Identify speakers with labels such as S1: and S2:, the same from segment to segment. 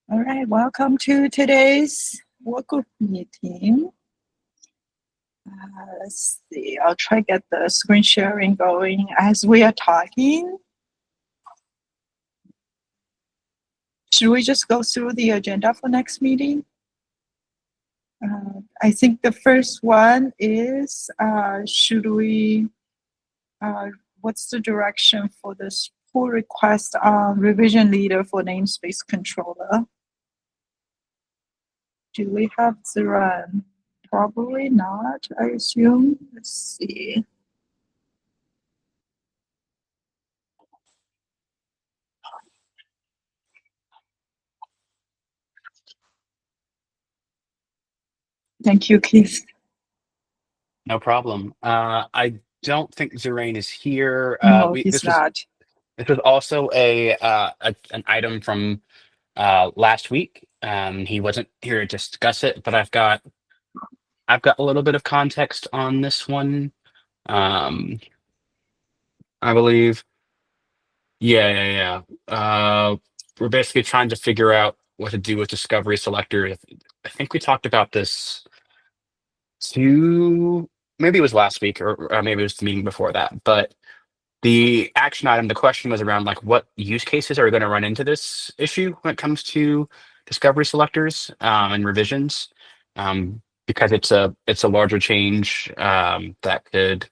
S1: All right, welcome to today's workgroup meeting. Let's see, I'll try to get the screen sharing going as we are talking. Should we just go through the agenda for next meeting? I think the first one is, what's the direction for this pull request revision leader for namespace controller? Do we have the run? Probably not, I assume. Let's see. Thank you, Keith.
S2: No problem. I don't think Zerain is here.
S1: No, he's not.
S2: This was also an item from last week. He wasn't here to discuss it, but I've got a little bit of context on this one. I believe. Yeah. We're basically trying to figure out what to do with Discovery Selector. I think we talked about this maybe it was last week or maybe it was the meeting before that, but the action item, the question was around like what use cases are going to run into this issue when it comes to discovery selectors and revisions, because it's a larger change that could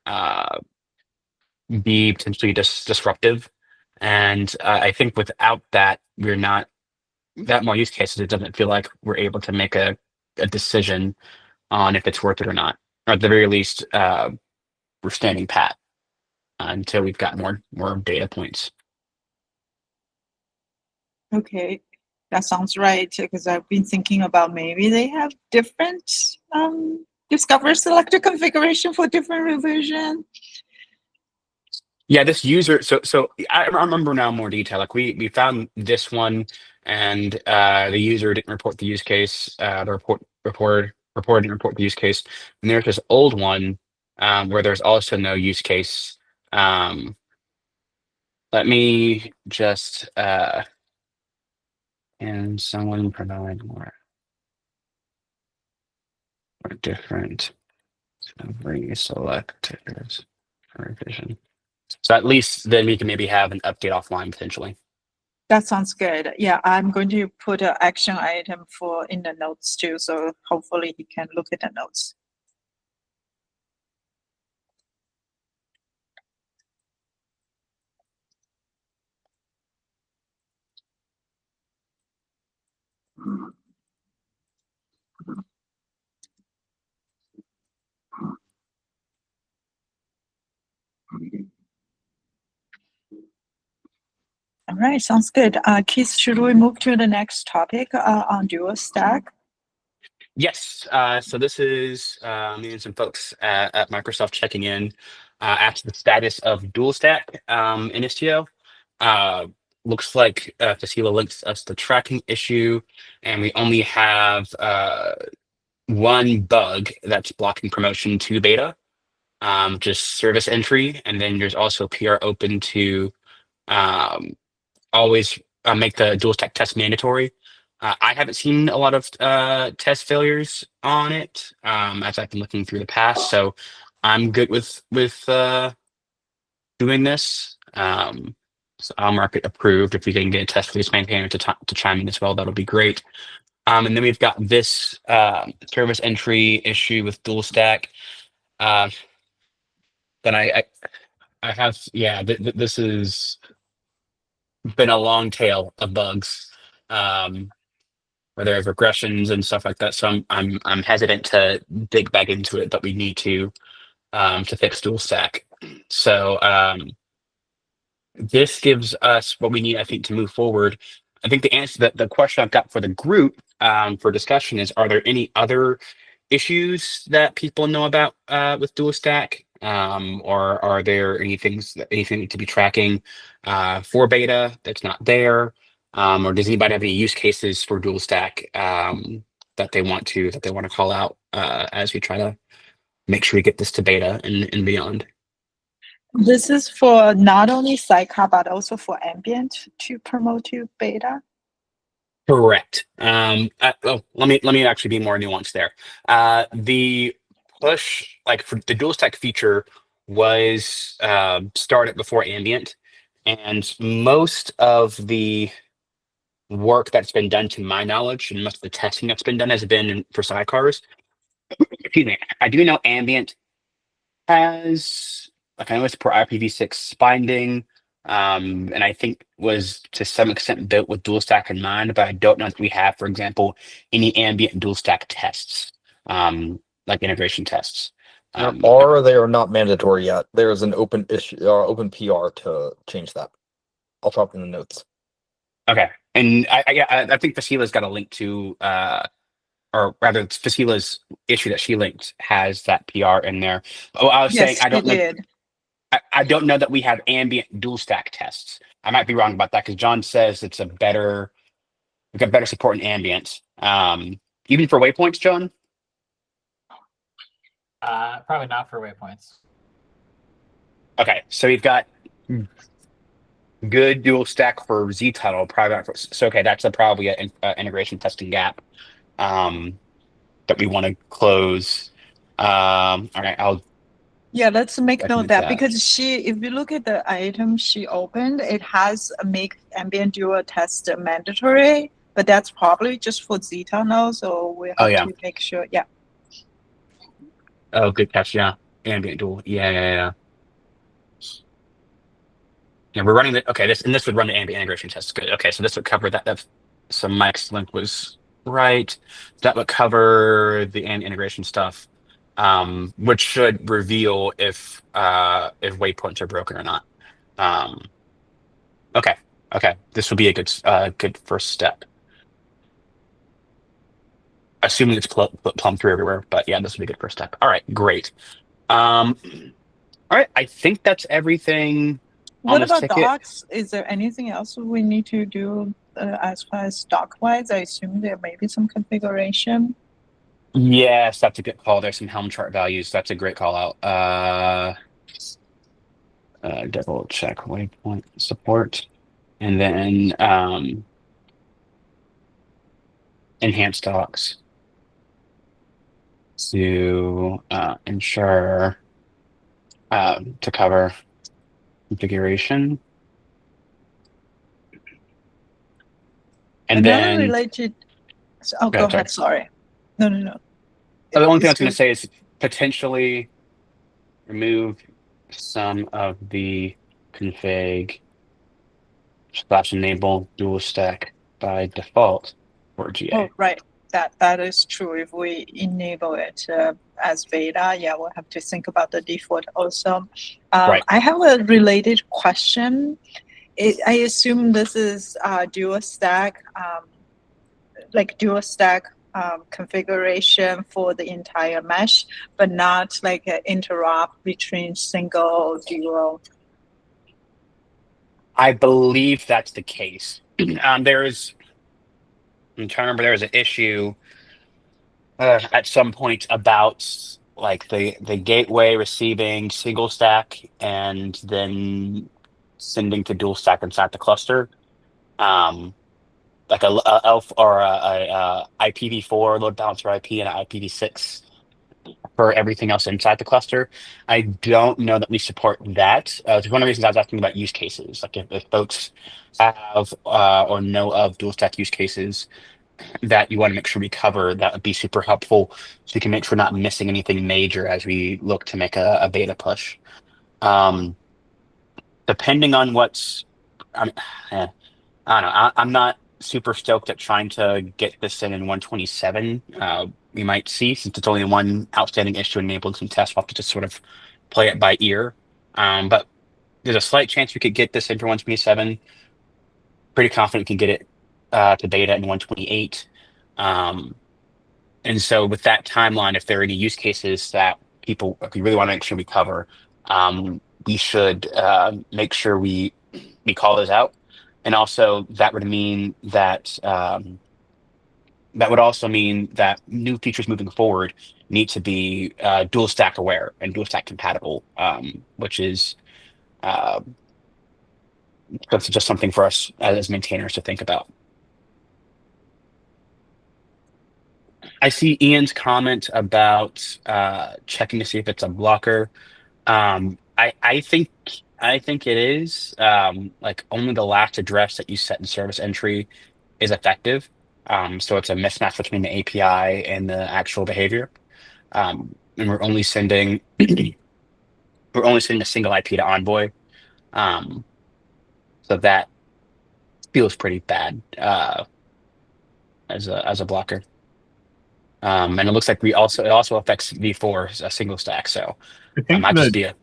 S2: uh, be potentially disruptive. And I think without that, we're not that more use cases. It doesn't feel like we're able to make a decision on if it's worth it or not. Or at the very least, we're standing pat until we've got more data points.
S1: Okay, that sounds right, because I've been thinking about maybe they have different Discover Selector configuration for different revision.
S2: Yeah, this user. So I remember now more detail. Like we found this one, and the user didn't report the use case. The report didn't report the use case. And there's this old one where there's also no use case. Let me just can someone provide more different discovery selectors for revision? So at least then we can maybe have an update offline potentially.
S1: That sounds good. Yeah, I'm going to put an action item in the notes too, so hopefully he can look at the notes. All right, sounds good. Keith, should we move to the next topic on dual stack?
S2: Yes. So this is me and some folks at Microsoft checking in after the status of dual stack in Istio. Looks like Fasila links us the tracking issue, and we only have one bug that's blocking promotion to beta, just service entry. And then there's also PR open to always make the dual stack test mandatory. I haven't seen a lot of test failures on it as I've been looking through the past, so I'm good with doing this. So I'll mark it approved. If we can get a test release maintainer to chime in as well, that'll be great. And then we've got this service entry issue with dual stack. Then I have this has been a long tail of bugs. Where there are regressions and stuff like that. So I'm hesitant to dig back into it, but we need to fix dual stack. So this gives us what we need, I think, to move forward. I think the answer that the question I've got for the group for discussion is: are there any other issues that people know about with dual stack, or are there anything to be tracking for beta that's not there? Or does anybody have any use cases for dual stack that they want to call out as we try to make sure we get this to beta and beyond?
S1: This is for not only Sidecar, but also for ambient to promote to beta.
S2: Correct. Let me actually be more nuanced there. The push, like for the dual stack feature, was started before ambient, and most of the work that's been done, to my knowledge, and most of the testing that's been done has been for sidecars. Excuse me. I do know ambient has, like, I know it's per IPv6 binding, and I think was to some extent built with dual stack in mind, but I don't know if we have, for example, any ambient dual stack tests, like integration tests.
S3: There
S2: Um,
S3: are, they are not mandatory yet. There is an open issue, open PR to change that. I'll drop in the notes.
S2: okay, and I think Fasila's got a link to, or rather, it's Fasila's issue that she linked has that PR in there. Oh, I was saying
S1: Yes,
S2: I
S1: it
S2: don't know.
S1: did.
S2: I don't know that we have ambient dual stack tests. I might be wrong about that because John says it's a better, we've got better support in ambient. Even for waypoints, John.
S4: Probably not for waypoints.
S2: Okay, so we've got good dual stack for Z tunnel private. So okay, that's probably an integration testing gap that we want to close. All right, I'll
S1: Yeah, let's make note
S2: recommend
S1: that
S2: that.
S1: because if you look at the item she opened, it has a make ambient dual test mandatory, but that's probably just for Zeta now, so we
S2: Oh
S1: have
S2: yeah.
S1: to make sure. Yeah.
S2: Oh, good catch. Yeah, ambient dual. Yeah. Yeah, we're running the okay. This would run the ambient integration test. Good. Okay, so this would cover that. That's so Mike's link was right. That would cover the ambient integration stuff, which should reveal if waypoints are broken or not. Um, okay, okay. This would be a good first step. Assuming it's plumb through everywhere, but yeah, this would be a good first step. All right, great. All right, I think that's everything on
S1: What
S2: this
S1: about
S2: ticket.
S1: docs? Is there anything else we need to do as far as doc wise? I assume there may be some configuration.
S2: Yes, that's a good call. There's some Helm chart values. That's a great call out. Double check waypoint support, and then enhance docs to ensure to cover configuration, and
S1: Another
S2: then
S1: related. Oh, go
S2: sorry.
S1: ahead. Sorry. No.
S2: The only thing I
S1: It's
S2: was going to
S1: good.
S2: say is potentially remove some of the config / enable dual stack by default for GA.
S1: Oh, right. That is true. If we enable it as beta, yeah, we'll have to think about the default also.
S2: Right.
S1: I have a related question. I assume this is dual stack, like dual stack configuration for the entire mesh, but not like an interrupt between single, dual.
S2: I believe that's the case. There's, I'm trying to remember, there was an issue at some point about like the gateway receiving single stack and then sending to dual stack inside the cluster. Um, like a ELF or a IPv4 load balancer IP and an IPv6 for everything else inside the cluster. I don't know that we support that. It's one of the reasons I was asking about use cases. Like if folks have or know of dual stack use cases that you want to make sure we cover, that would be super helpful so we can make sure we're not missing anything major as we look to make a beta push. Um, Depending on what's, I mean, I don't know. I'm not super stoked at trying to get this in 127. We might see, since it's only one outstanding issue enabling some tests, we'll have to just sort of play it by ear. But there's a slight chance we could get this in for 127. Pretty confident we can get it to beta in 128. And so with that timeline, if there are any use cases that people, if we really want to make sure we cover, we should make sure we call those out. And also that would mean that that would also mean that new features moving forward need to be dual stack aware and dual stack compatible, which is uh, that's just something for us as maintainers to think about. I see Ian's comment about checking to see if it's a blocker. I think it is. Like only the last address that you set in service entry is effective. So it's a mismatch between the API and the actual behavior. And we're only sending a single IP to Envoy. So that feels pretty bad as a blocker. And it looks like it also affects V4 a single stack. So
S5: I think
S2: might just be a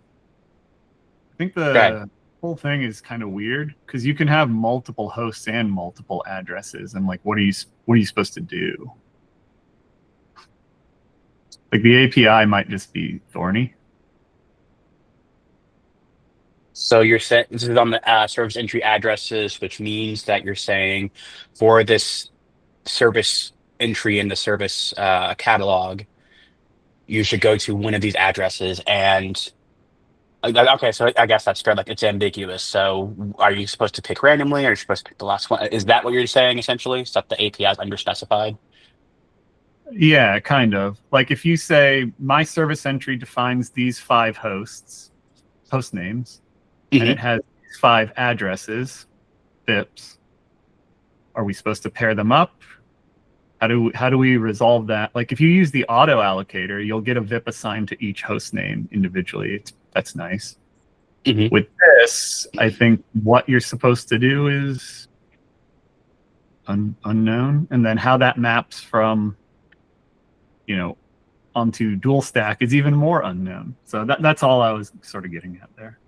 S2: Go ahead.
S5: the whole thing is kind of weird because you can have multiple hosts and multiple addresses, and like, what are you supposed to do? Like the API might just be thorny.
S2: So you're saying this is on the service entry addresses, which means that you're saying for this service entry in the service catalog, you should go to one of these addresses. And okay, so I guess that's fair. Like it's ambiguous. So are you supposed to pick randomly, or are you supposed to pick the last one? Is that what you're saying essentially? So that the API is underspecified?
S5: Yeah, kind of. Like if you say my service entry defines these 5 host names, and it has 5 addresses, VIPs. Are we supposed to pair them up? How do we resolve that? Like if you use the auto allocator, you'll get a VIP assigned to each host name individually. That's nice. With this, I think what you're supposed to do is unknown, and then how that maps from onto dual stack is even more unknown. So that's all I was sort of getting at there.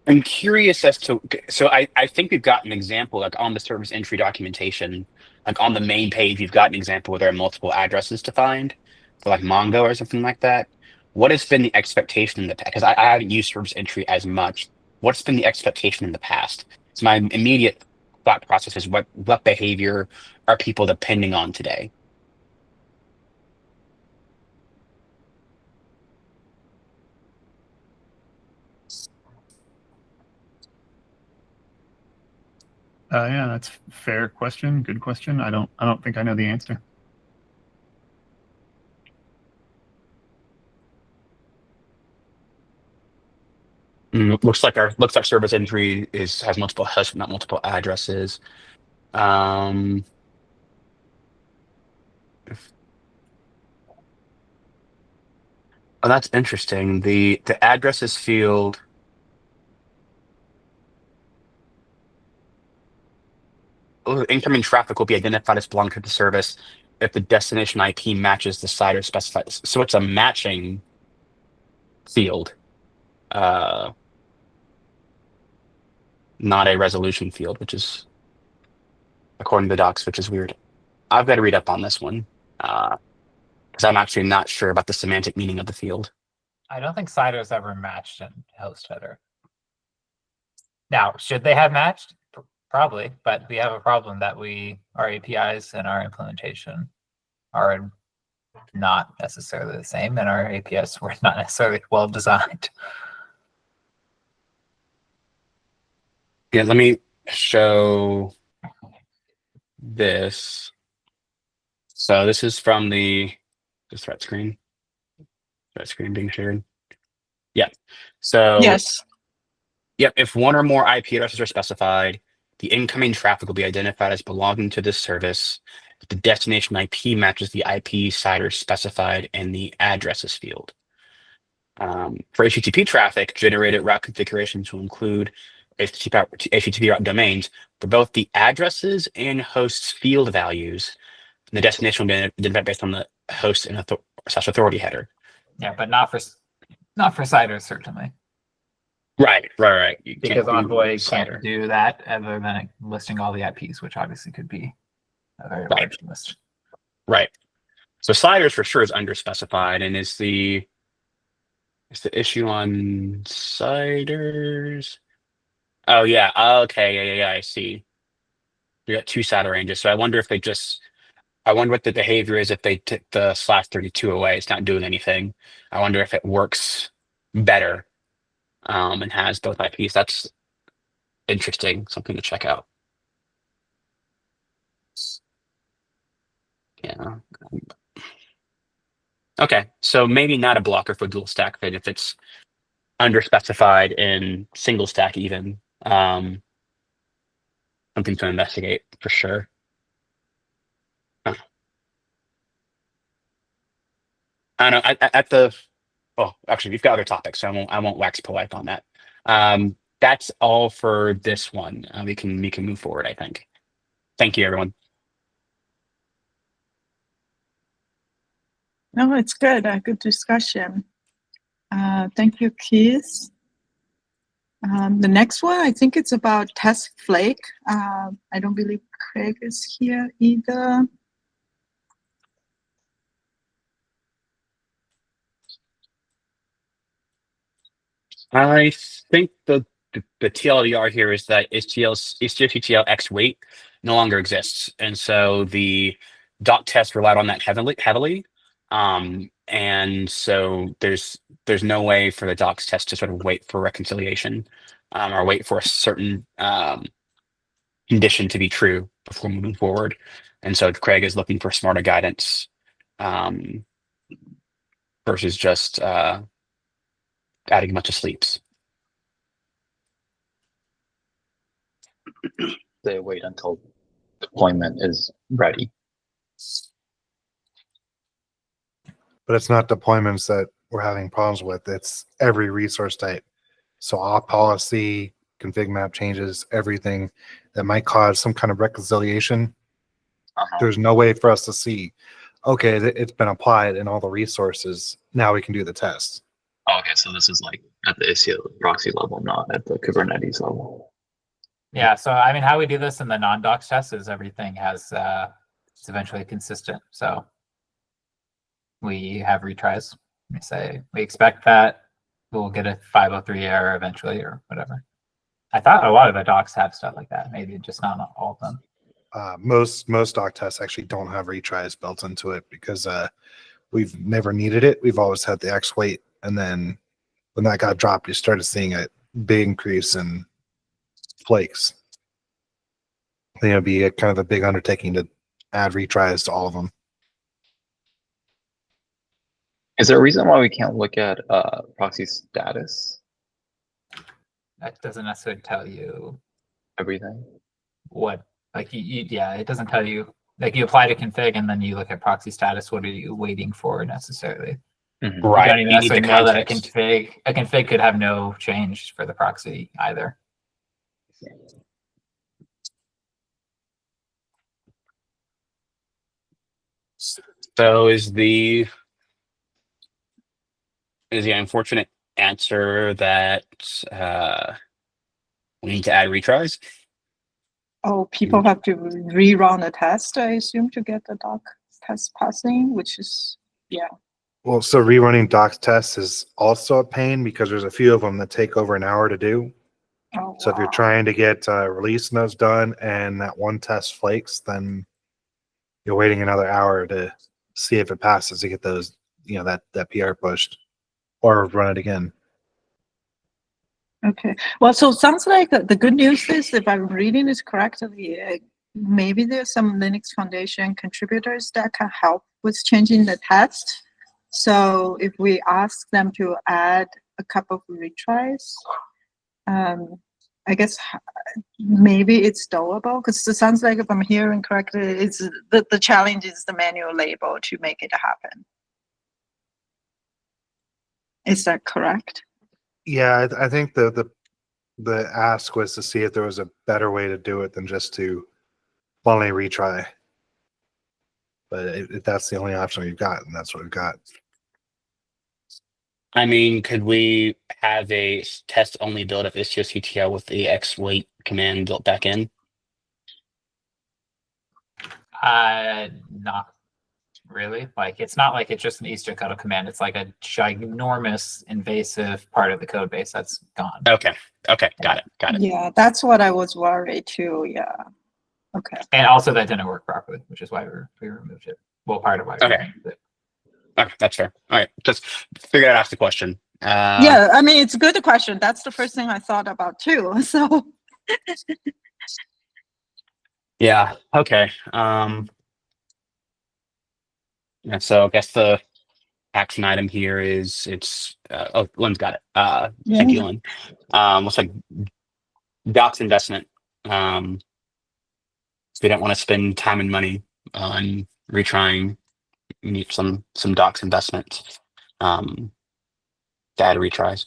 S2: I'm curious as to, so I think we've got an example, like on the service entry documentation, like on the main page, you've got an example where there are multiple addresses defined for like Mongo or something like that. What has been the expectation in the past? Because I haven't used service entry as much. What's been the expectation in the past? So my immediate thought process is what behavior are people depending on today?
S5: Yeah, that's a fair question. Good question. I don't think I know the answer.
S2: Looks like service entry has multiple hosts, not multiple addresses. Oh, that's interesting. The addresses field. Incoming traffic will be identified as belonging to the service if the destination IP matches the CIDR specified. So it's a matching field, not a resolution field, which is, according to the docs, which is weird. I've got to read up on this one because I'm actually not sure about the semantic meaning of the field.
S4: I don't think CIDR's ever matched in host header. Now, should they have matched? Probably, but we have a problem that our APIs and our implementation are not necessarily the same, and our APIs were not necessarily well designed.
S2: Yeah, let me show this. So this is from the threat screen. Threat screen being shared. Yeah. So
S1: Yes.
S2: Yep. If one or more IP addresses are specified, the incoming traffic will be identified as belonging to this service if the destination IP matches the IP CIDR specified in the addresses field. For HTTP traffic, generated route configurations will include HTTP route domains for both the addresses and hosts field values. And the destination will be identified based on the host and /authority header.
S4: Yeah, but not for CIDR, certainly.
S2: Right. You
S4: Because Envoy
S2: CIDR.
S4: can't do that other than listing all the IPs, which obviously could be a very large list.
S2: Right. So CIDR for sure is underspecified, and is the issue on CIDRs? Oh yeah. Okay. Yeah. I see. We got 2 SATA ranges. So I wonder what the behavior is if they took the /32 away. It's not doing anything. I wonder if it works better and has both IPs. That's interesting. Something to check out. Yeah. Okay, so maybe not a blocker for dual stack fit if it's underspecified in single stack even. Something to investigate for sure. Huh. I don't know. At the actually, we've got other topics, so I won't wax poetic on that. That's all for this one. We can move forward, I think. Thank you, everyone.
S1: No, it's good. Good discussion. Thank you, Keith. The next one, I think it's about test flake. I don't believe Craig is here either.
S2: I think the TLDR here is that Istio X weight no longer exists, and so the doc test relied on that heavily. And so there's no way for the docs test to sort of wait for reconciliation, or wait for a certain condition to be true before moving forward. And so Craig is looking for smarter guidance, versus just adding a bunch of sleeps.
S6: They wait until deployment is ready.
S7: But it's not deployments that we're having problems with. It's every resource type. So all policy, config map changes, everything that might cause some kind of reconciliation. There's no way for us to see, okay, it's been applied in all the resources. Now we can do the test.
S6: Oh, okay, so this is like at the Istio proxy level, not at the Kubernetes level.
S4: Yeah, so I mean, how we do this in the non-docs test is everything has it's eventually consistent. So we have retries. We say we expect that we'll get a 503 error eventually or whatever. I thought a lot of the docs have stuff like that. Maybe just not all of them.
S7: Most doc tests actually don't have retries built into it because we've never needed it. We've always had the X weight, and then when that got dropped, you started seeing a big increase in flakes. I think it'd be kind of a big undertaking to add retries to all of them.
S6: Is there a reason why we can't look at proxy status?
S4: That doesn't necessarily tell you
S6: Everything.
S4: what, like, yeah, it doesn't tell you, like, you apply to config and then you look at proxy status. What are you waiting for necessarily?
S6: Mm-hmm.
S2: Right.
S4: You don't even
S2: You need the
S4: necessarily know that
S2: context.
S4: a config could have no change for the proxy either.
S2: So is the unfortunate answer that we need to add retries?
S1: Oh, people have to rerun the test, I assume, to get the doc test passing, which is, yeah.
S7: Well, so rerunning docs tests is also a pain because there's a few of them that take over an hour to do.
S1: Oh,
S7: So if you're
S1: wow.
S7: trying to get release notes done and that one test flakes, then you're waiting another hour to see if it passes to get those, that PR pushed or run it again.
S1: Okay. Well, so it sounds like the good news is, if I'm reading this correctly, maybe there's some Linux Foundation contributors that can help with changing the test. So if we ask them to add a couple of retries, I guess maybe it's doable, because it sounds like, if I'm hearing correctly, it's the challenge is the manual label to make it happen. Is that correct?
S7: Yeah, I think the ask was to see if there was a better way to do it than just to only retry. But if that's the only option we've got, and that's what we've got.
S2: I mean, could we have a test only build of Istio with the X weight command built back in?
S4: Not really. Like, it's not like it's just an Istio cuddle command. It's like a ginormous invasive part of the code base that's gone.
S2: Okay. Got it.
S1: Yeah, that's what I was worried too. Yeah. Okay.
S4: And also that didn't work properly, which is why we removed it. Well, part of why we
S2: Okay.
S4: removed it.
S2: Okay, that's fair. All right, just figured I'd ask the question.
S1: Yeah, I mean, it's a good question. That's the first thing I thought about too. So
S2: Yeah. Okay. And so I guess the action item here is Lynn's got it. Thank you, Lynn. Looks like docs investment. So we don't want to spend time and money on retrying some docs investment to add retries.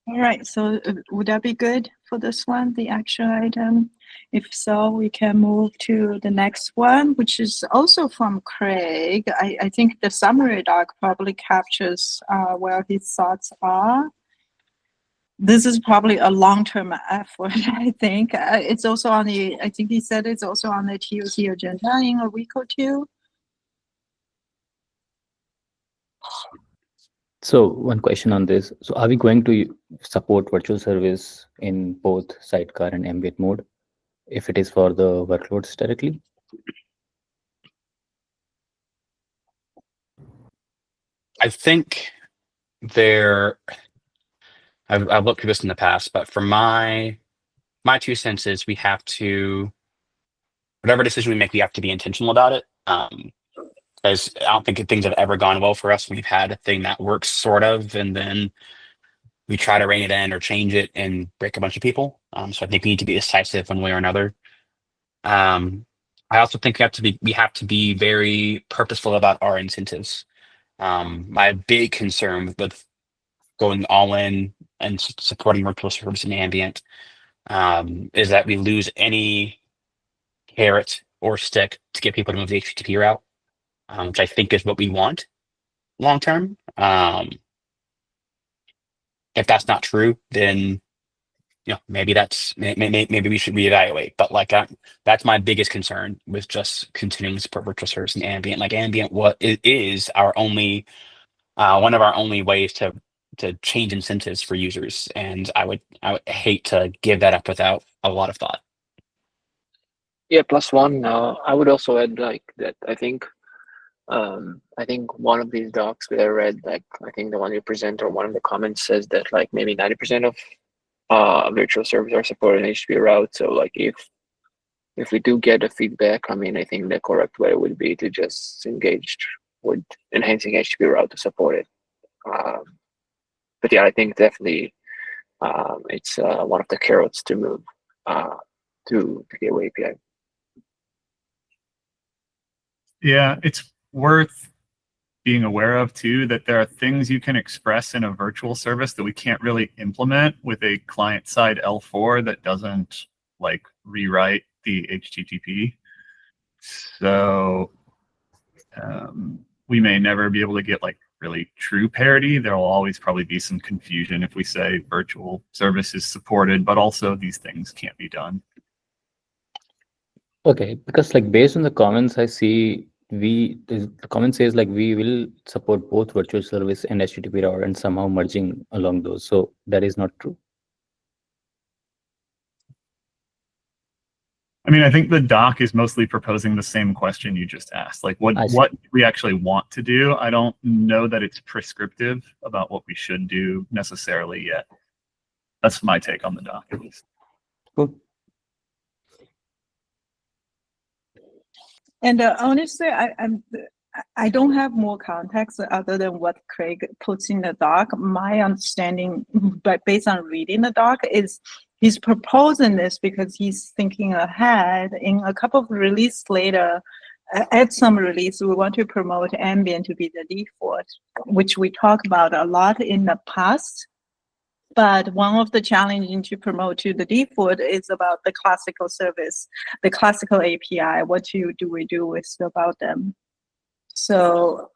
S1: All right, so would that be good for this one, the action item? If so, we can move to the next one, which is also from Craig. I think the summary doc probably captures where his thoughts are. This is probably a long-term effort, I think. It's also on the, I think he said it's also on the TOC agenda in a week or two.
S8: So one question on this. So are we going to support virtual service in both sidecar and ambient mode if it is for the workloads directly?
S2: I think I've looked through this in the past, but from my 2 cents is we have to, whatever decision we make, we have to be intentional about it. As I don't think things have ever gone well for us. We've had a thing that works sort of, and then we try to rein it in or change it and break a bunch of people. So I think we need to be decisive one way or another. I also think we have to be very purposeful about our incentives. My big concern with going all in and supporting virtual service and ambient is that we lose any carrot or stick to get people to move the HTTP route, which I think is what we want long term. If that's not true, then maybe maybe we should reevaluate. But like that's my biggest concern with just continuing to support virtual service and ambient. Like ambient, what it is our only one of our only ways to change incentives for users, and I would hate to give that up without a lot of thought.
S6: Yeah, plus one. I would also add like that. I think one of these docs that I read, like I think the one you present or one of the comments says that like maybe 90% of virtual servers are supported in HTTP route. So like if we do get a feedback, I mean, I think the correct way would be to just engage with enhancing HTTP route to support it. But yeah, I think definitely it's one of the carrots to move to Gateway API.
S5: Yeah, it's worth being aware of too that there are things you can express in a virtual service that we can't really implement with a client-side L4 that doesn't like rewrite the HTTP. So we may never be able to get like really true parity. There will always probably be some confusion if we say virtual service is supported, but also these things can't be done.
S8: Okay, because like based on the comments I see, the comment says like we will support both virtual service and HTTP route and somehow merging along those. So that is not true.
S5: I mean, I think the doc is mostly proposing the same question you just asked. Like what we actually want to do. I don't know that it's prescriptive about what we should do necessarily yet. That's my take on the doc, at least.
S8: Cool.
S1: And honestly, I don't have more context other than what Craig puts in the doc. My understanding, but based on reading the doc, is he's proposing this because he's thinking ahead. In a couple of releases later, at some release, we want to promote ambient to be the default, which we talked about a lot in the past. But one of the challenges to promote to the default is about the classical service, the classical API. What do we do about them? So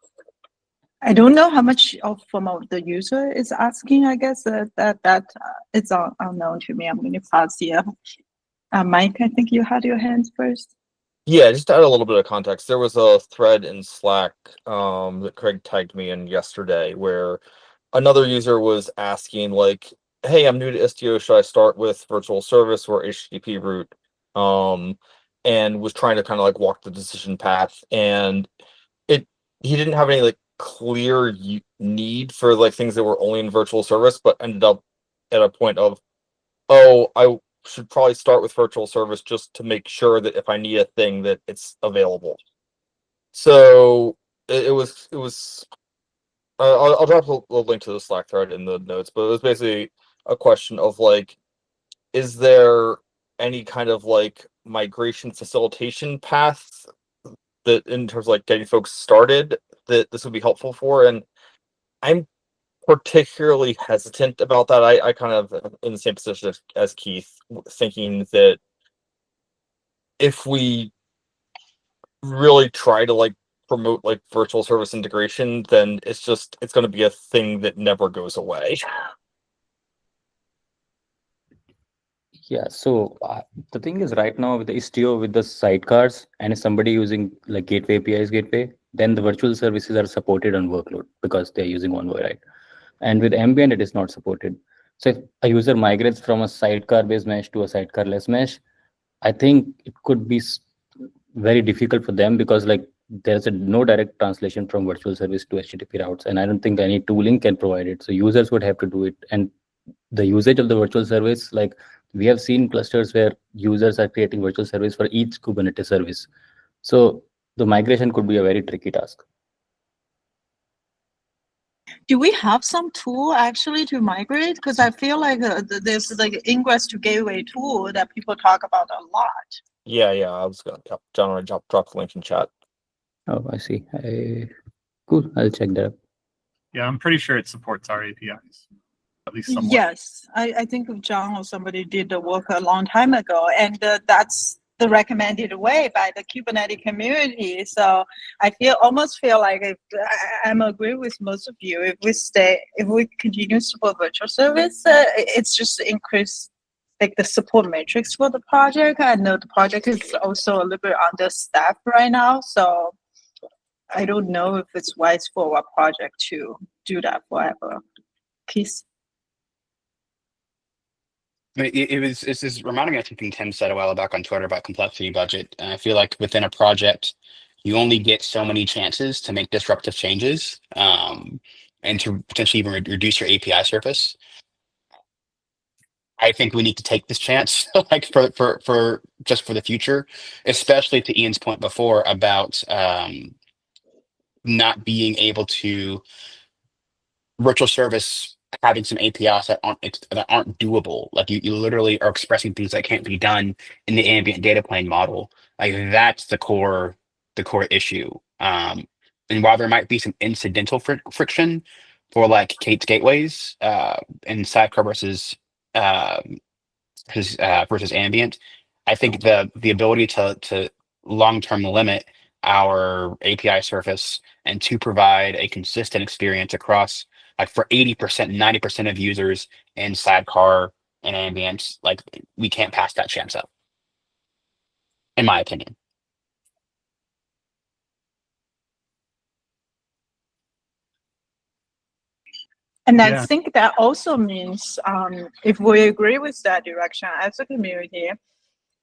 S1: I don't know how much from the user is asking. I guess that it's unknown to me. I'm going to pause here. Mike, I think you had your hands first.
S3: Yeah, just to add a little bit of context, there was a thread in Slack that Craig tagged me in yesterday where another user was asking like, hey, I'm new to Istio, should I start with virtual service or HTTP route? And was trying to kind of like walk the decision path, and he didn't have any like clear need for like things that were only in virtual service, but ended up at a point of, oh, I should probably start with virtual service just to make sure that if I need a thing that it's available. So it was I'll drop a link to the Slack thread in the notes, but it was basically a question of like, is there any kind of like migration facilitation path that in terms of like getting folks started that this would be helpful for? And I'm particularly hesitant about that. I kind of am in the same position as Keith, thinking that if we really try to like promote like virtual service integration, then it's going to be a thing that never goes away.
S8: Yeah, so the thing is right now with the Istio, with the sidecars, and if somebody using like gateway APIs gateway, then the virtual services are supported on workload because they're using Envoy, right? And with ambient, it is not supported. So if a user migrates from a sidecar-based mesh to a sidecar-less mesh, I think it could be very difficult for them because like there's no direct translation from virtual service to HTTP routes, and I don't think any tooling can provide it. So users would have to do it, and the usage of the virtual service, like we have seen clusters where users are creating virtual service for each Kubernetes service. So the migration could be a very tricky task.
S1: Do we have some tool actually to migrate? Because I feel like there's like ingress to gateway tool that people talk about a lot.
S3: Yeah, I was gonna John already drop the link in chat.
S8: Oh, I see. Cool, I'll check that.
S5: Yeah, I'm pretty sure it supports our APIs, at least somewhat.
S1: Yes, I think John or somebody did the work a long time ago, and that's the recommended way by the Kubernetes community. So I almost feel like I'm agree with most of you. If we continue to support virtual service, it's just increase like the support matrix for the project. I know the project is also a little bit understaffed right now, so I don't know if it's wise for our project to do that forever. Keith?
S2: I mean, it's just reminding me of something Tim said a while back on Twitter about complexity budget. And I feel like within a project, you only get so many chances to make disruptive changes, and to potentially even reduce your API surface. I think we need to take this chance, like for just for the future, especially to Ian's point before about not being able to virtual service having some APIs that aren't doable. Like you literally are expressing things that can't be done in the ambient data plane model. Like that's the core issue. And while there might be some incidental friction for like Kate's gateways and sidecar versus ambient, I think the ability to long-term limit our API surface and to provide a consistent experience across like for 80%, 90% of users in sidecar and ambient, like we can't pass that chance up, in my opinion.
S1: And I
S5: Yeah.
S1: think that also means if we agree with that direction as a community,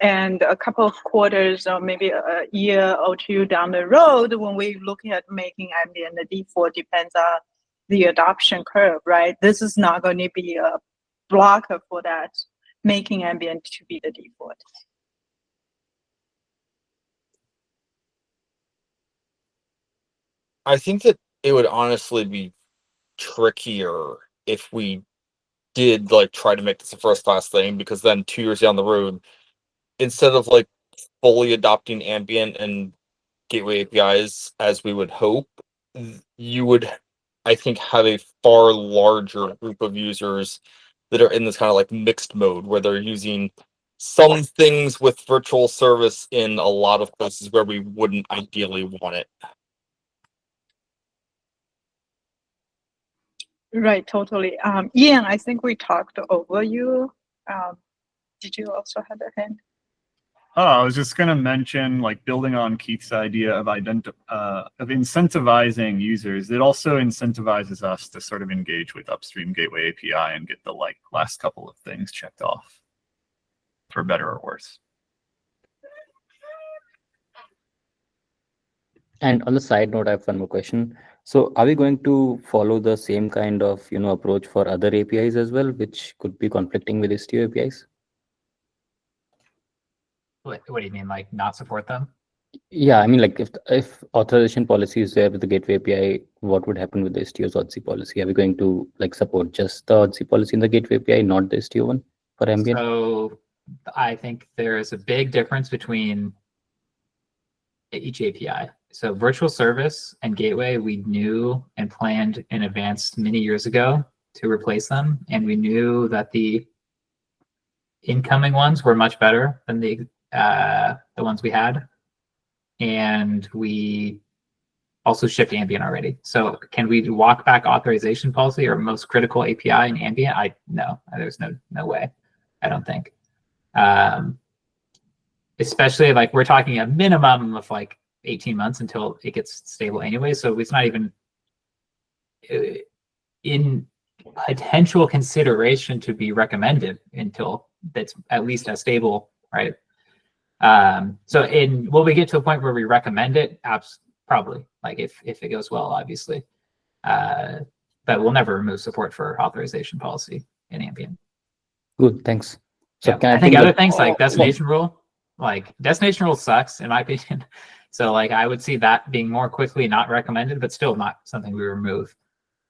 S1: and a couple of quarters or maybe a year or two down the road, when we look at making ambient the default, depends on the adoption curve, right? This is not going to be a blocker for that, making ambient to be the default.
S3: I think that it would honestly be trickier if we did like try to make this a first class thing, because then 2 years down the road, instead of like fully adopting ambient and gateway APIs as we would hope, you would, I think, have a far larger group of users that are in this kind of like mixed mode where they're using some things with virtual service in a lot of places where we wouldn't ideally want it.
S1: Right, totally. Ian, I think we talked over you. Did you also have a hand?
S5: Oh, I was just going to mention, like, building on Keith's idea of incentivizing users. It also incentivizes us to sort of engage with Upstream Gateway API and get the last couple of things checked off, for better or worse.
S8: And on the side note, I have one more question. So are we going to follow the same kind of approach for other APIs as well, which could be conflicting with Istio APIs?
S4: What do you mean, like not support them?
S8: Yeah, I mean, like if authorization policy is there with the gateway API, what would happen with the Istio's ODC policy? Are we going to support just the ODC policy in the gateway API, not the Istio one for ambient?
S4: So I think there is a big difference between each API. So virtual service and gateway, we knew and planned in advance many years ago to replace them. And we knew that the incoming ones were much better than the ones we had. And we also shipped ambient already. So can we walk back authorization policy or most critical API in ambient? No, there's no way. I don't think. Especially like we're talking a minimum of like 18 months until it gets stable anyway. So it's not even in potential consideration to be recommended until that's at least as stable, right? So will we get to a point where we recommend it? Probably, like if it goes well, obviously. But we'll never remove support for authorization policy in ambient.
S8: Good, thanks. So
S4: yeah, I think other things like destination rule, like destination rule sucks in my opinion. So like I would see that being more quickly not recommended, but still not something we remove.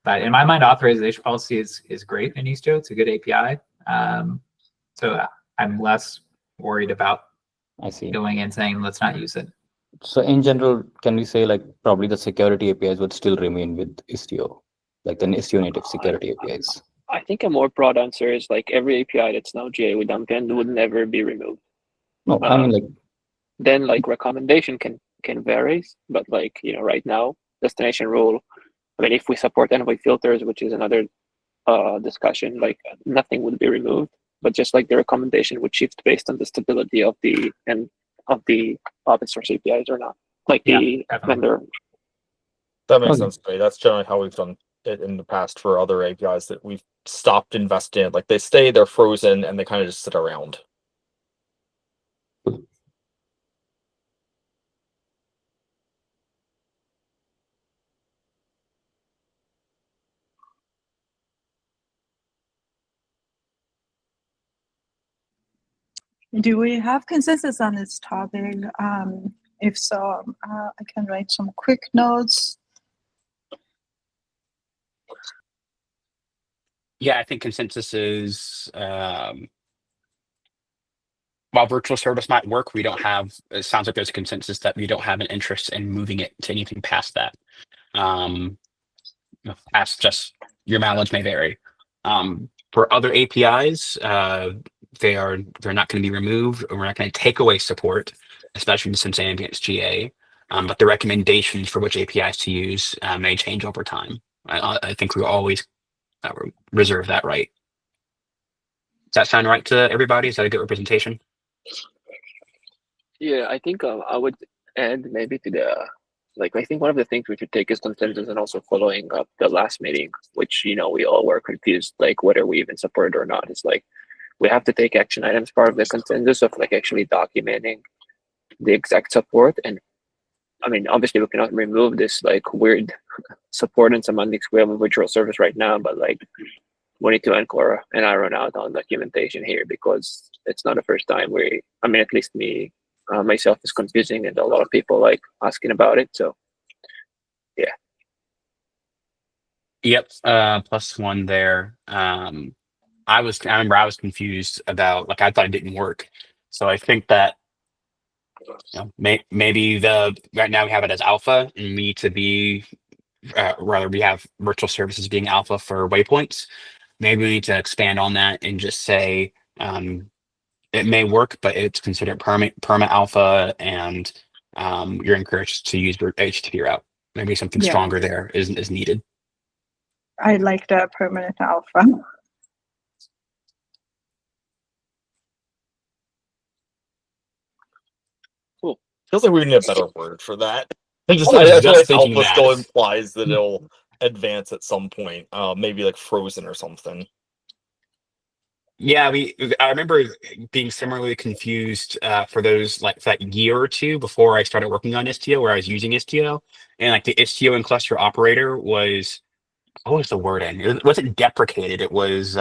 S4: But in my mind, authorization policy is great in Istio. It's a good API. So I'm less worried about going and saying let's not use it.
S8: So in general, can we say like probably the security APIs would still remain with Istio, like the Istio native security APIs?
S6: I think a more broad answer is like every API that's now GA with ambient would never be removed.
S8: No, I mean like
S6: then like recommendation can vary, but like right now destination rule. I mean, if we support envoy filters, which is another discussion, like nothing would be removed, but just like the recommendation would shift based on the stability of the open source APIs or not, like the vendor.
S3: That makes sense to me. That's generally how we've done it in the past for other APIs that we've stopped investing in. Like they stay, they're frozen, and they kind of just sit around.
S1: Do we have consensus on this topic? If so, I can write some quick notes.
S2: Yeah, I think consensus is while virtual service might work, we don't have, it sounds like there's a consensus that we don't have an interest in moving it to anything past that. Past just your mileage may vary. For other APIs, they're not going to be removed, or we're not going to take away support, especially since ambient's GA. But the recommendations for which APIs to use may change over time. I think we always reserve that right. Does that sound right to everybody? Is that a good representation?
S6: Yeah, I think I would add maybe to the I think one of the things we should take is consensus and also following up the last meeting, which we all were confused, like whether we even support it or not. It's like we have to take action items part of the consensus of like actually documenting the exact support. And I mean, obviously we cannot remove this like weird support in semantics we have a virtual service right now, but like we need to anchor and iron out on documentation here because it's not the first time at least me, myself is confusing and a lot of people like asking about it. So yeah.
S2: Yep. +1 there. I remember I was confused about, like, I thought it didn't work. So I think that maybe right now we have it as alpha, and we need to be rather we have virtual services being alpha for waypoints. Maybe we need to expand on that and just say it may work, but it's considered perma alpha, and you're encouraged to use your HTTP route. Maybe something stronger there is needed.
S1: I like the permanent alpha.
S3: Feels like we need a better word for that.
S2: I was just
S3: Alpha
S2: thinking
S3: still
S2: that.
S3: implies that it'll advance at some point. Maybe like frozen or something.
S2: Yeah, I remember being similarly confused for those like for that year or two before I started working on Istio, where I was using Istio, and like the Istio and cluster operator was what was the word in? It wasn't deprecated. It was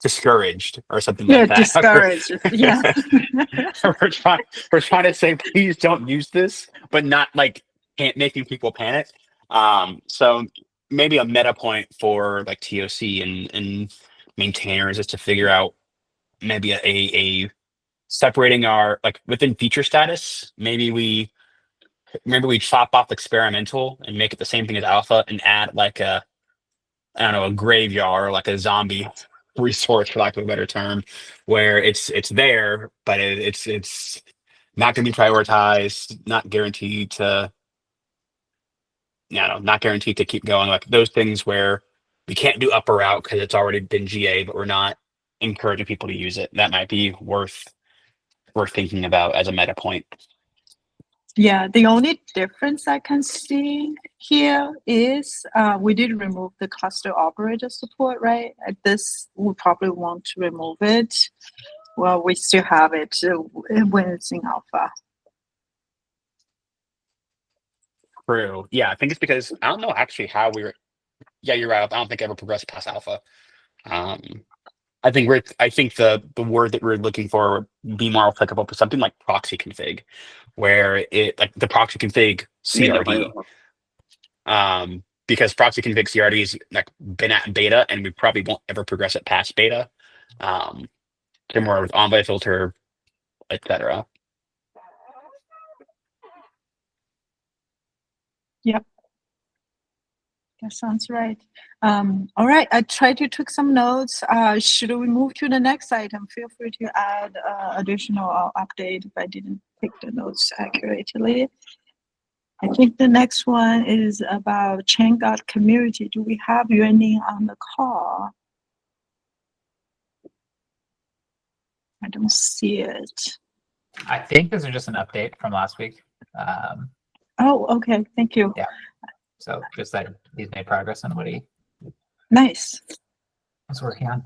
S2: discouraged or something
S1: Yeah,
S2: like that.
S1: discouraged. Yeah.
S2: we're trying we're trying to say please don't use this, but not like making people panic. So maybe a meta point for like TOC and maintainers is to figure out maybe a separating our like within feature status. Maybe we chop off experimental and make it the same thing as alpha and add like a I don't know a graveyard or like a zombie resource for lack of a better term, where it's there, but it's not going to be prioritized, not guaranteed to, not guaranteed to keep going. Like those things where we can't do upper route because it's already been GA, but we're not encouraging people to use it. That might be worth thinking about as a meta point.
S1: Yeah, the only difference I can see here is we did remove the cluster operator support, right? This we probably want to remove it. Well, we still have it when it's in alpha.
S2: True. Yeah, I think it's because I don't know actually how we were. Yeah, you're right. I don't think I ever progressed past alpha. I think the word that we're looking for would be more applicable for something like proxy config, where it like the proxy config CRD. Because proxy config CRD is like been at beta and we probably won't ever progress it past beta. Similar with envoy filter, etc.
S1: Yep. That sounds right. All right, I tried to take some notes. Should we move to the next item? Feel free to add additional update if I didn't take the notes accurately. I think the next one is about ChainGuard community. Do we have Yuanning on the call? I don't see it.
S4: I think this is just an update from last week.
S1: Oh, okay. Thank you.
S4: Yeah. So just that he's made progress on what he
S1: Nice.
S4: was working on.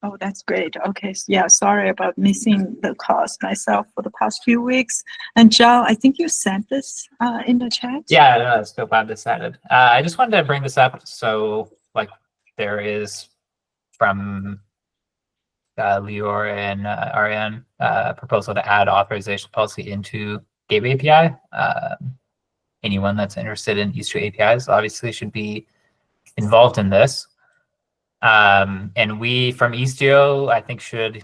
S1: Oh, that's great. Okay. Yeah, sorry about missing the calls myself for the past few weeks. And John, I think you sent this in the chat.
S4: Yeah, no, so glad this added. I just wanted to bring this up. So like there is from Lior and Ariane proposal to add authorization policy into Gateway API. Anyone that's interested in Istio APIs obviously should be involved in this. And we from Istio, I think, should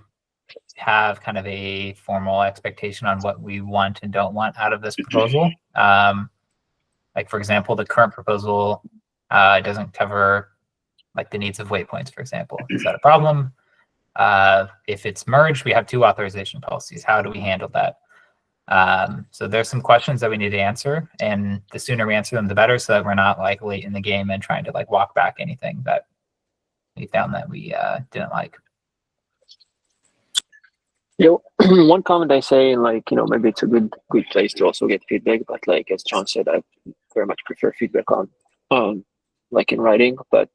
S4: have kind of a formal expectation on what we want and don't want out of this proposal. Like, for example, the current proposal doesn't cover like the needs of waypoints, for example. Is that a problem? If it's merged, we have two authorization policies. How do we handle that? So there's some questions that we need to answer, and the sooner we answer them, the better, so that we're not like late in the game and trying to like walk back anything that we found that we didn't like.
S6: One comment I say, like, maybe it's a good place to also get feedback, but like as John said, I very much prefer feedback on like in writing. But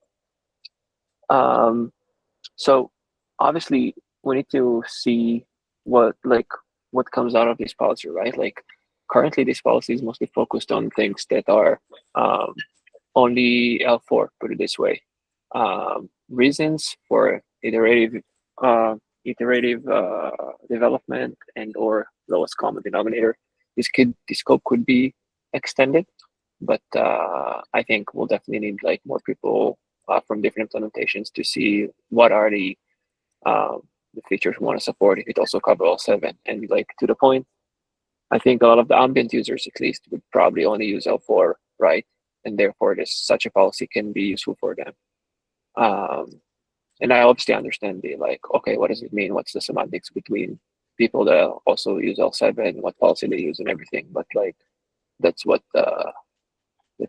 S6: so obviously we need to see what comes out of this policy, right? Like currently this policy is mostly focused on things that are only L4, put it this way. Reasons for iterative development and or lowest common denominator. This scope could be extended, but I think we'll definitely need like more people from different implementations to see what are the features we want to support. If it also covers all 7, and like to the point, I think a lot of the ambient users at least would probably only use L4, right? And therefore, such a policy can be useful for them. And I obviously understand the like, okay, what does it mean? What's the semantics between people that also use L7, what policy they use and everything? But like, that's what the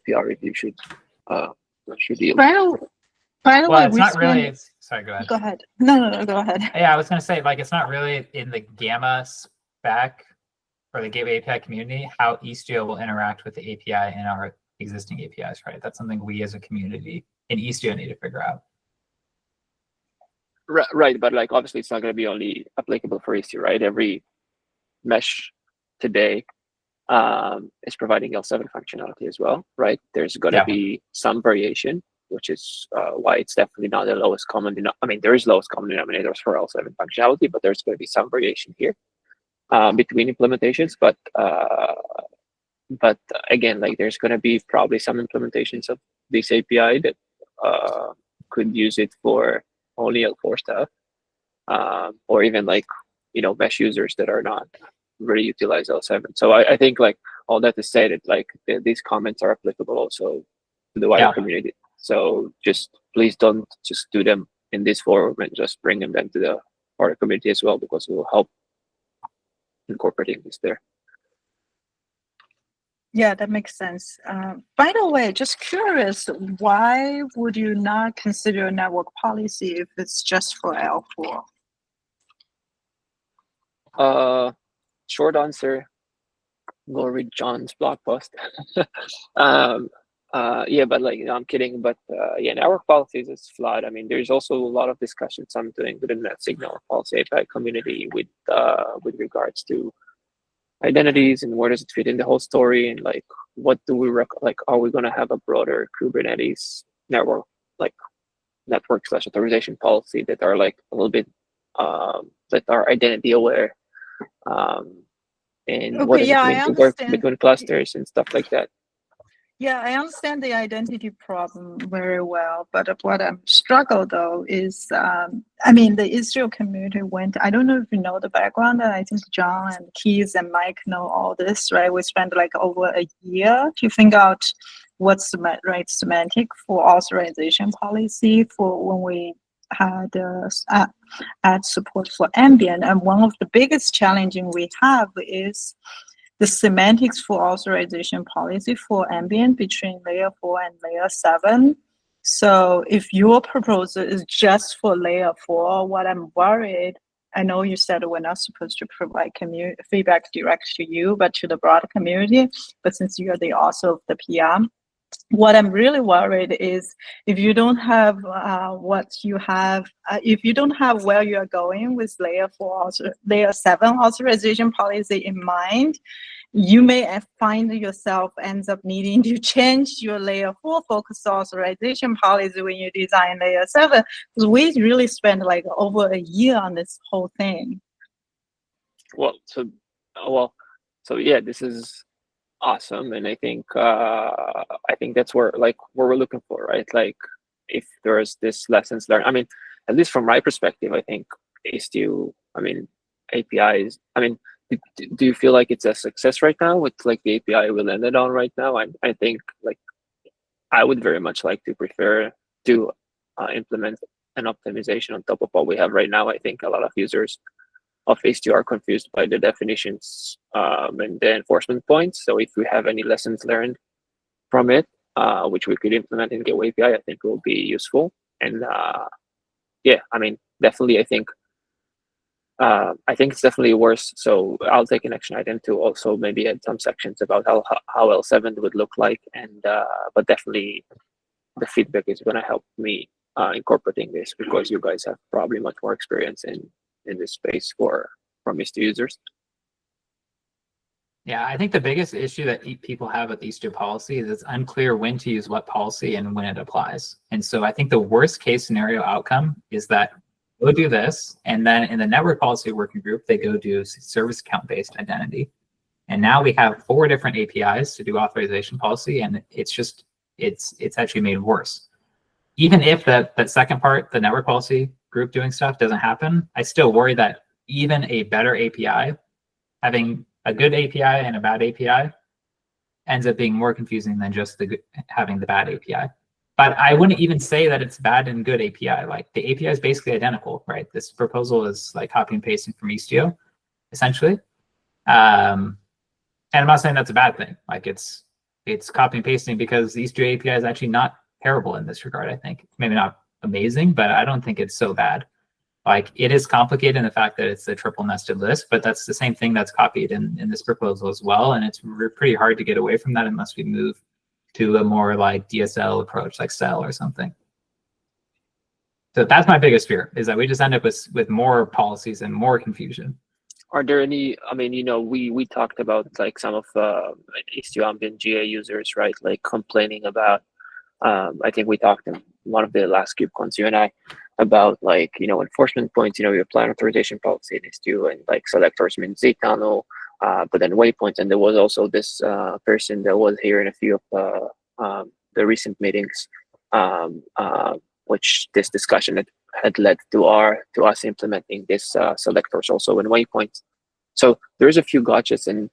S6: PR review should deal with.
S1: By the way,
S4: Well, it's not really. Sorry, go ahead.
S1: Go ahead. No, go ahead.
S4: Yeah, I was going to say, like, it's not really in the gamma spec for the gateway API community, how Istio will interact with the API and our existing APIs, right? That's something we as a community in Istio need to figure out.
S6: Right, but like obviously it's not going to be only applicable for Istio, right? Every mesh today is providing L7 functionality as well, right? There's going to be some variation, which is why it's definitely not the lowest common denominator. I mean, there is lowest common denominators for L7 functionality, but there's going to be some variation here between implementations. But again, like there's going to be probably some implementations of this API that could use it for only L4 stuff, or even like, you know, mesh users that are not really utilize L7. So I think like all that to say that like these comments are applicable also to the wider community. So just please don't just do them in this forum and just bring them then to the wider community as well, because it will help incorporating this there.
S1: Yeah, that makes sense. By the way, just curious, why would you not consider a network policy if it's just for L4?
S6: Short answer, go read John's blog post. Yeah, but like, I'm kidding. But yeah, network policies is flawed. I mean, there's also a lot of discussions I'm doing within that Signal policy API community with regards to identities and where does it fit in the whole story, and like what do we like, are we going to have a broader Kubernetes network, like network/authorization policy that are like a little bit that are identity aware, and what does it mean to work between clusters and stuff like that.
S1: Yeah, I understand the identity problem very well, but what I'm struggled though is, I mean, the Israel community went, I don't know if you know the background, I think John and Keith and Mike know all this, right? We spent like over a year to figure out what's the right semantic for authorization policy for when we had add support for ambient. And one of the biggest challenges we have is the semantics for authorization policy for ambient between layer 4 and layer 7. So if your proposal is just for layer 4, what I'm worried, I know you said we're not supposed to provide feedback direct to you, but to the broader community. But since you're the author of the PM, what I'm really worried is if you don't have what you have, if you don't have where you are going with layer 4, layer 7 authorization policy in mind, you may find yourself ends up needing to change your layer 4 focused authorization policy when you design layer 7, because we really spent like over a year on this whole thing.
S6: Well, so yeah, this is awesome, and I think that's where we're looking for, right? Like if there's this lessons learned, I mean, at least from my perspective, I think Istio, I mean, APIs, I mean, do you feel like it's a success right now with like the API we landed on right now? I think like I would very much like to prefer to implement an optimization on top of what we have right now. I think a lot of users of Istio are confused by the definitions and the enforcement points. So if we have any lessons learned from it, which we could implement in Gateway API, I think will be useful. And yeah, I mean, definitely, I think it's definitely worse. So I'll take an action item to also maybe add some sections about how L7 would look like. And but definitely the feedback is going to help me incorporating this, because you guys have probably much more experience in this space from Istio users.
S4: Yeah, I think the biggest issue that people have with Istio policy is it's unclear when to use what policy and when it applies. And so I think the worst case scenario outcome is that go do this, and then in the network policy working group, they go do service account based identity. And now we have 4 different APIs to do authorization policy, and it's actually made worse. Even if that second part, the network policy group doing stuff, doesn't happen, I still worry that even a better API, having a good API and a bad API, ends up being more confusing than just having the bad API. But I wouldn't even say that it's bad and good API. Like the API is basically identical, right? This proposal is like copy and pasting from Istio, essentially. And I'm not saying that's a bad thing. Like it's copy and pasting because the Istio API is actually not terrible in this regard. I think maybe not amazing, but I don't think it's so bad. Like, it is complicated in the fact that it's a triple nested list, but that's the same thing that's copied in this proposal as well. And it's pretty hard to get away from that unless we move to a more like DSL approach, like cell or something. So that's my biggest fear, is that we just end up with more policies and more confusion.
S6: Are there any, I mean, you know, we talked about like some of Istio ambient GA users, right? Like complaining about, I think we talked in one of the last KubeCons, you and I, about like, you know, enforcement points, you know, your plan authorization policy in Istio, and like selectors mean Z tunnel, but then waypoints. And there was also this person that was here in a few of the recent meetings, which this discussion that had led to us implementing this selectors also in waypoints. So there's a few gotchas and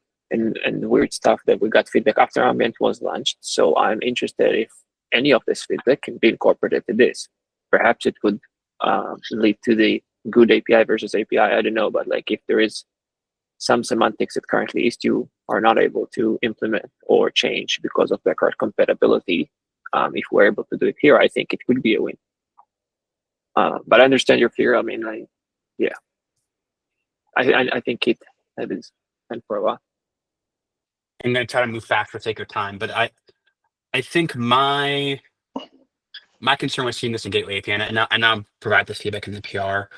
S6: weird stuff that we got feedback after ambient was launched. So I'm interested if any of this feedback can be incorporated to this. Perhaps it could lead to the good API versus API. I don't know, but like if there is some semantics that currently Istio are not able to implement or change because of backward compatibility, if we're able to do it here, I think it could be a win. But I understand your fear. I mean, I think it has been for a while.
S2: I'm going to try to move fast for sake of time, but I think my concern with seeing this in Gateway API, and I'll provide this feedback in the PR.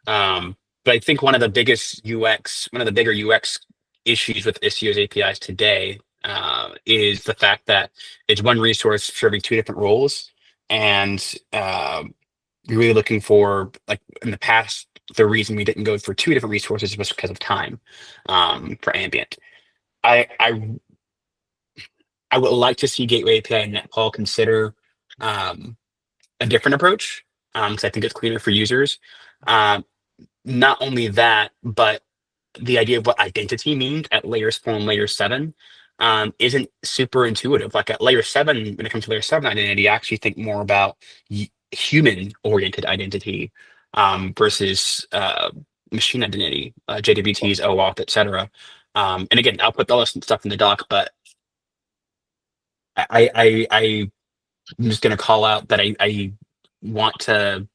S2: But I think one of the bigger UX issues with Istio's APIs today is the fact that it's one resource serving two different roles, and you're really looking for, like in the past, the reason we didn't go for two different resources was because of time for ambient. I would like to see Gateway API and NetPol consider a different approach, because I think it's cleaner for users. Not only that, but the idea of what identity means at layers 4 and layer 7 isn't super intuitive. Like at layer 7, when it comes to layer 7 identity, I actually think more about human-oriented identity versus machine identity, JWTs, OAuth, etc. And again, I'll put all this stuff in the doc, but I'm just going to call out that I want to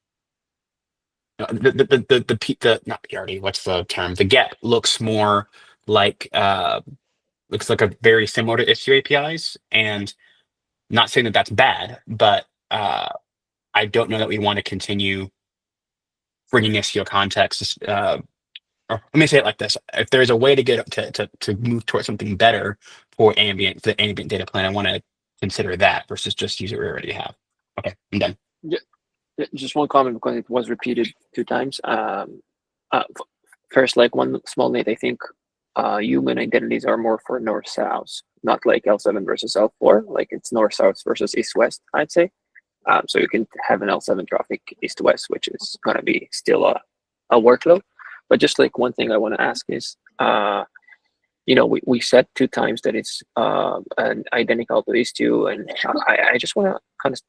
S2: the not PRD, what's the term? The GEP looks more like looks like a very similar to Istio APIs, and not saying that that's bad, but I don't know that we want to continue bringing Istio context. Or let me say it like this: if there's a way to get to move towards something better for the ambient data plan, I want to consider that versus just use what we already have. Okay, I'm done.
S6: Yeah, just one comment because it was repeated 2 times. First, like one small note, I think human identities are more for north-south, not like L7 versus L4. Like it's north-south versus east-west, I'd say. So you can have an L7 traffic east-west, which is going to be still a workload. But just like one thing I want to ask is, you know, we said 2 times that it's an identical to Istio, and I just want to kind of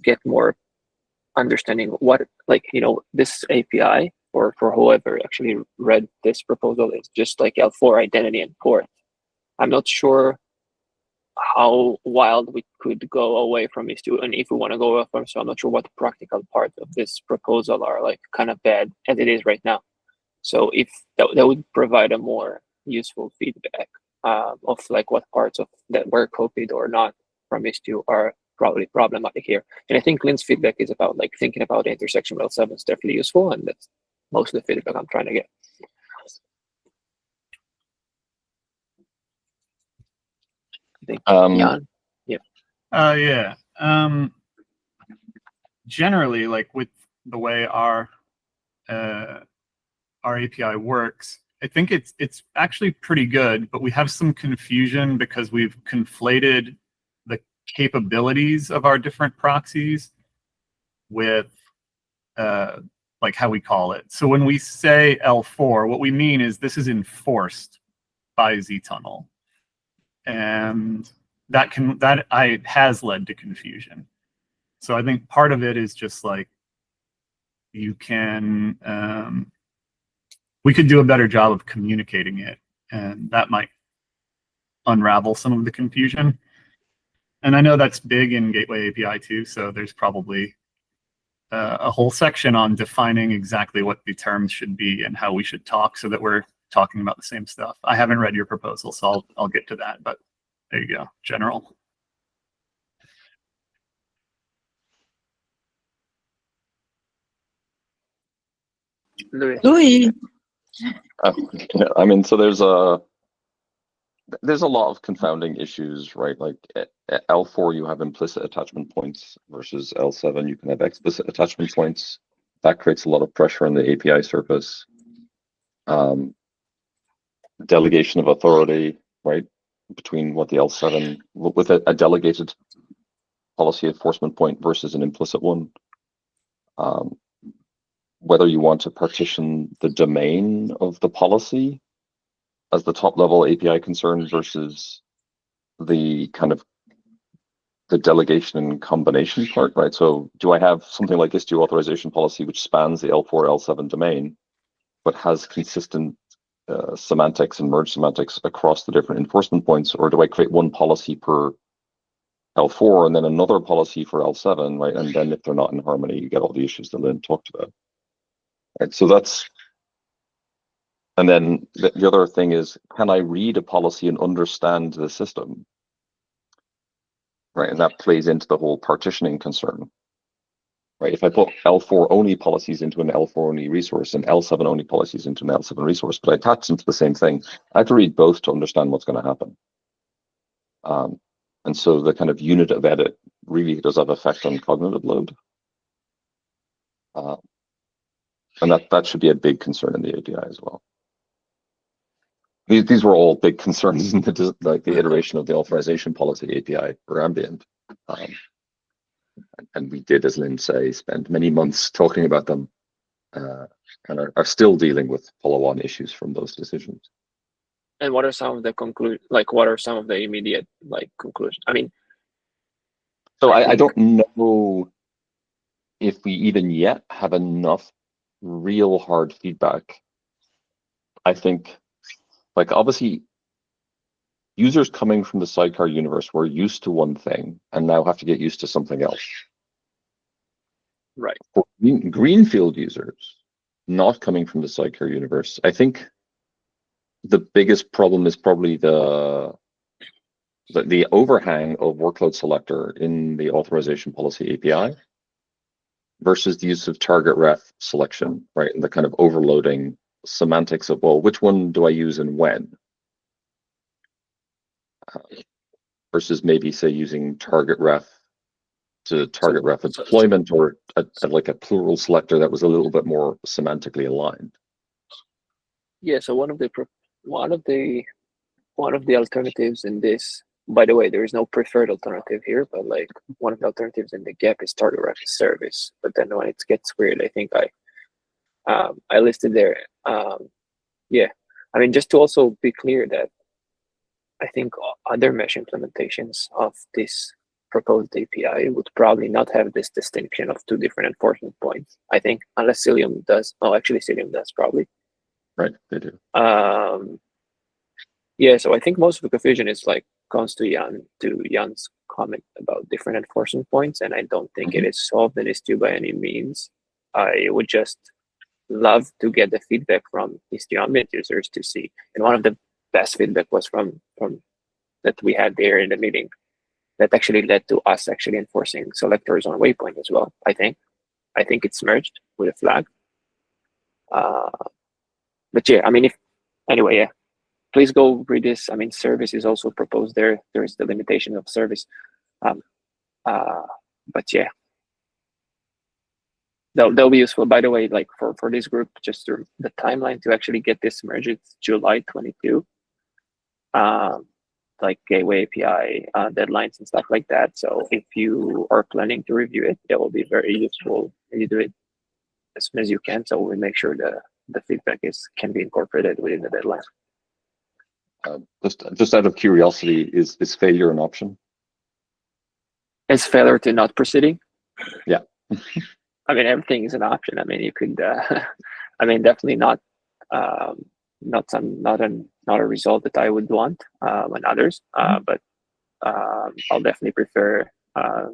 S6: get more understanding what, like, you know, this API for whoever actually read this proposal is just like L4 identity and port. I'm not sure how wild we could go away from Istio, and if we want to go away from, so I'm not sure what the practical parts of this proposal are like kind of bad as it is right now. So if that would provide a more useful feedback of like what parts of that were copied or not from Istio are probably problematic here. And I think Lynn's feedback is about like thinking about the intersection with L7 is definitely useful, and that's most of the feedback I'm trying to get. I think Jan.
S5: Yeah. Generally, like with the way our API works, I think it's actually pretty good, but we have some confusion because we've conflated the capabilities of our different proxies with like how we call it. So when we say L4, what we mean is this is enforced by ztunnel, and that has led to confusion. So I think part of it is just like you can we could do a better job of communicating it, and that might unravel some of the confusion. And I know that's big in Gateway API too, so there's probably a whole section on defining exactly what the terms should be and how we should talk so that we're talking about the same stuff. I haven't read your proposal, so I'll get to that, but there you go, general.
S1: Louis.
S9: I mean, so there's a lot of confounding issues, right? Like at L4, you have implicit attachment points versus L7, you can have explicit attachment points. That creates a lot of pressure on the API surface. Delegation of authority, right? Between what the L7, with a delegated policy enforcement point versus an implicit one. Whether you want to partition the domain of the policy as the top level API concern versus the kind of the delegation and combination part, right? So do I have something like Istio authorization policy which spans the L4, L7 domain, but has consistent semantics and merge semantics across the different enforcement points, or do I create one policy per L4 and then another policy for L7, right? And then if they're not in harmony, you get all the issues that Lynn talked about. Right, so that's, and then the other thing is, can I read a policy and understand the system? Right, and that plays into the whole partitioning concern. Right, if I put L4 only policies into an L4 only resource and L7 only policies into an L7 resource, but I attach them to the same thing, I have to read both to understand what's going to happen. And so the kind of unit of edit really does have effect on cognitive load. And that should be a big concern in the API as well. These were all big concerns in the iteration of the authorization policy API for ambient. And we did, as Lynn say, spend many months talking about them and are still dealing with follow-on issues from those decisions.
S6: And what are some of the what are some of the immediate conclusions? I mean,
S9: so I don't know if we even yet have enough real hard feedback. I think, like, obviously users coming from the sidecar universe were used to one thing and now have to get used to something else.
S6: Right.
S9: For greenfield users not coming from the sidecar universe, I think the biggest problem is probably the overhang of workload selector in the authorization policy API versus the use of target ref selection, right? And the kind of overloading semantics of, well, which one do I use and when? Versus maybe, say, using target ref to target ref a deployment, or like a plural selector that was a little bit more semantically aligned.
S6: Yeah, so one of the alternatives in this, by the way, there is no preferred alternative here, but like one of the alternatives in the gap is target ref service. But then when it gets weird, I think I listed there. Yeah, I mean, just to also be clear that I think other mesh implementations of this proposed API would probably not have this distinction of two different enforcement points. I think, unless Cilium does. Oh, actually, Cilium does probably.
S9: Right, they do.
S6: Yeah, so I think most of the confusion is comes to Jan's comment about different enforcement points, and I don't think it is solved in Istio by any means. I would just love to get the feedback from Istio ambient users to see. And one of the best feedback was from that we had there in the meeting that actually led to us actually enforcing selectors on waypoint as well. I think it's merged with a flag. But yeah, I mean, anyway, please go read this. I mean, service is also proposed there. There is the limitation of service. But yeah, they'll be useful. By the way, like for this group, just the timeline to actually get this merged, it's July 22. Like gateway API deadlines and stuff like that. So if you are planning to review it, it will be very useful if you do it as soon as you can. So we make sure the feedback can be incorporated within the deadline.
S9: Just out of curiosity, is failure an option?
S6: Is failure to not proceeding?
S9: Yeah.
S6: I mean, everything is an option. I mean, you could. I mean, definitely not a result that I would want and others. But I'll definitely prefer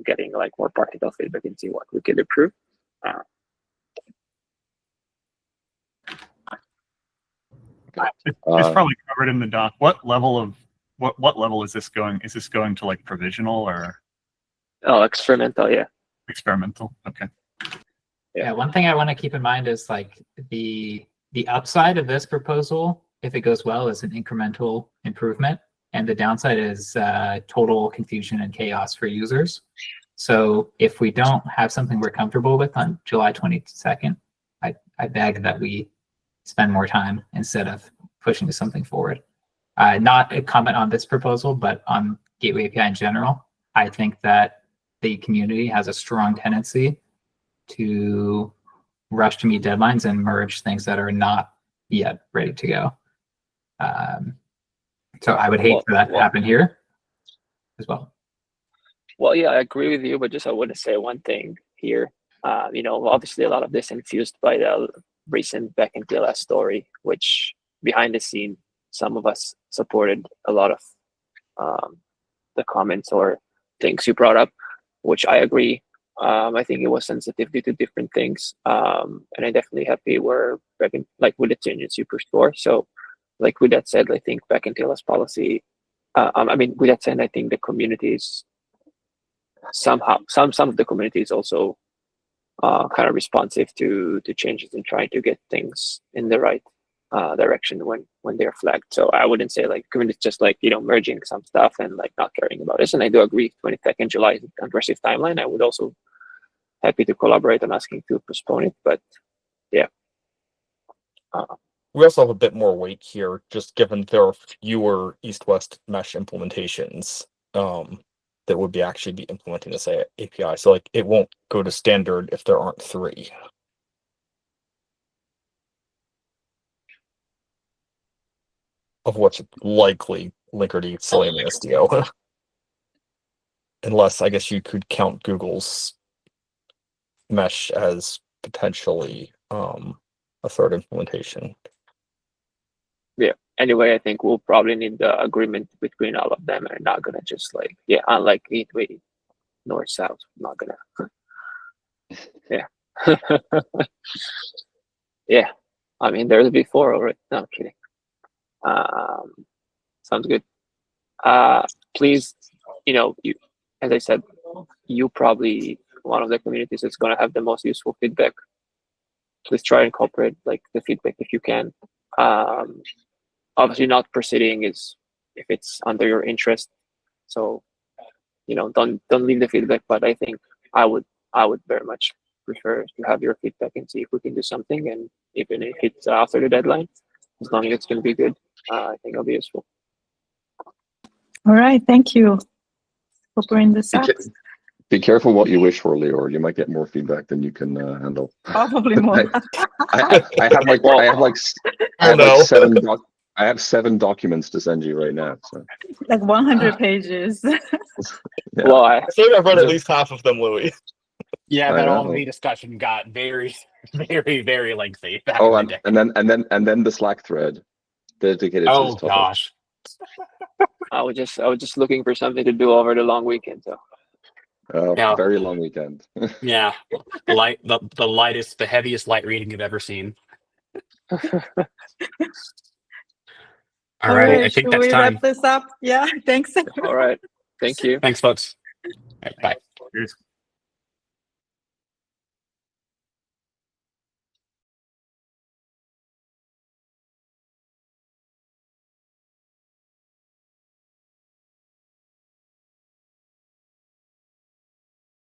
S6: getting like more practical feedback and see what we could improve.
S5: It's probably covered in the doc. What level is this going? Is this going to like provisional or
S6: Oh, experimental, yeah.
S5: experimental? Okay.
S4: Yeah, one thing I want to keep in mind is like the upside of this proposal, if it goes well, is an incremental improvement, and the downside is total confusion and chaos for users. So if we don't have something we're comfortable with on July 22nd, I beg that we spend more time instead of pushing something forward. Not a comment on this proposal, but on Gateway API in general. I think that the community has a strong tendency to rush to meet deadlines and merge things that are not yet ready to go. So I would hate for that to happen here as well.
S6: Well, yeah, I agree with you, but just I want to say one thing here. Obviously a lot of this infused by the recent back in TLS story, which behind the scene, some of us supported a lot of the comments or things you brought up, which I agree. I think it was sensitive due to different things. And I'm definitely happy we're back in, like, with the changes you pushed for. So, like, with that said, I think back in TLS policy, with that said, I think the communities somehow, some of the communities also kind of responsive to changes and trying to get things in the right direction when they're flagged. So I wouldn't say like communities just like, merging some stuff and like not caring about this. And I do agree 22nd July is an aggressive timeline. I would also happy to collaborate on asking to postpone it, but yeah.
S3: We also have a bit more weight here, just given there are fewer east-west mesh implementations that would actually be implementing this API. So like it won't go to standard if there aren't 3. Of what's likely Linkerd, Selenium, and Istio. Unless I guess you could count Google's mesh as potentially a third implementation.
S6: Yeah. Anyway, I think we'll probably need the agreement between all of them, and not gonna just like, unlike Gateway north south, not gonna. Yeah. Yeah. I mean, there's before already. No, I'm kidding. Sounds good. Please, you, as I said, you probably one of the communities that's gonna have the most useful feedback. Please try and incorporate like the feedback if you can. Obviously, not proceeding is if it's under your interest. So, don't leave the feedback. But I think I would very much prefer to have your feedback and see if we can do something. And even if it's after the deadline, as long as it's going to be good, I think it'll be useful.
S1: All right, thank you for bringing this up.
S9: Be careful what you wish for, Leor. You might get more feedback than you can handle.
S1: Probably more.
S9: I have 7 documents to send you right now. So.
S1: Like 100 pages.
S9: Yeah.
S6: Well,
S3: I think I've read at least half of them, Louis.
S2: Yeah, that all the discussion got very, very, very lengthy.
S9: And then the Slack thread dedicated to this topic.
S2: Gosh.
S6: I was just looking for something to do over the long weekend. So.
S2: Yeah.
S9: Very long weekend.
S2: Yeah, the lightest, the heaviest light reading you've ever seen. All right, I think that's time.
S1: Wrap this up? Yeah, thanks.
S6: All right, thank you.
S2: Thanks, folks. All right, bye.
S5: Cheers.